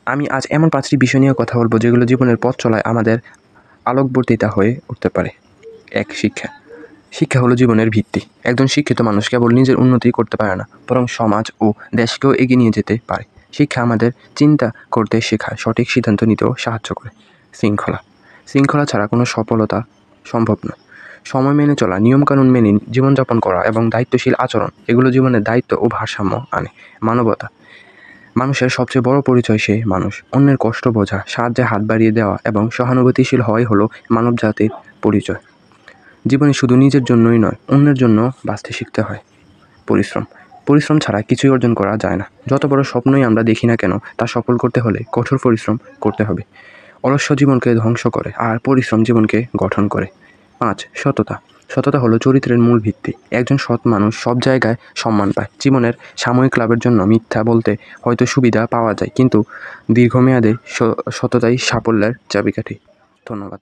আমি আজ এমন 5টি বিষয় নিয়ে কথা বলবো যেগুলো জীবনের পথ চলায় আমাদের আলোকবর্তিতা হয়ে উঠতে পারে। 1. শিক্ষা। শিক্ষা হলো জীবনের ভিত্তি। একজন শিক্ষিত মানুষ কেবল নিজের উন্নতি করতে পারে না, বরং সমাজ ও দেশকেও এগিয়ে নিয়ে যেতে পারে। শিক্ষা আমাদের চিন্তা করতে শেখায়, সঠিক সিদ্ধান্ত নিতেও সাহায্য করে। শৃঙ্খলা। শৃঙ্খলা ছাড়া কোনো সফলতা সম্ভব নয়। সময় মেনে চলা, নিয়মকানুন মেনে জীবনযাপন করা এবং দায়িত্বশীল আচরণ, এগুলো জীবনের দায়িত্ব ও ভারসাম্য আনে। মানবতা। মানুষের সবচেয়ে বড় পরিচয় সে মানুষ। অন্যের কষ্ট বোঝা, সাহায্যে হাত বাড়িয়ে দেওয়া এবং সহানুভূতিশীল হওয়াই হলো মানবজাতির পরিচয়। জীবনে শুধু নিজের জন্যই নয়, অন্যের জন্য বাঁচতে শিখতে হয়। পরিশ্রম। পরিশ্রম ছাড়া কিছুই অর্জন করা যায় না। যত বড় স্বপ্নই আমরা দেখি না কেন, তা সফল করতে হলে কঠোর পরিশ্রম করতে হবে। অলস্য জীবনকে ধ্বংস করে, আর পরিশ্রম জীবনকে গঠন করে। 5. সততা। সততা হলো চরিত্রের মূল ভিত্তি। একজন সৎ মানুষ সব জায়গায় সম্মান পায়। জীবনের সাময়িক লাভের জন্য মিথ্যা বলতে হয়তো সুবিধা পাওয়া যায়, কিন্তু দীর্ঘমেয়াদে সততাই সাফল্যের চাবিকাঠি। ধন্যবাদ।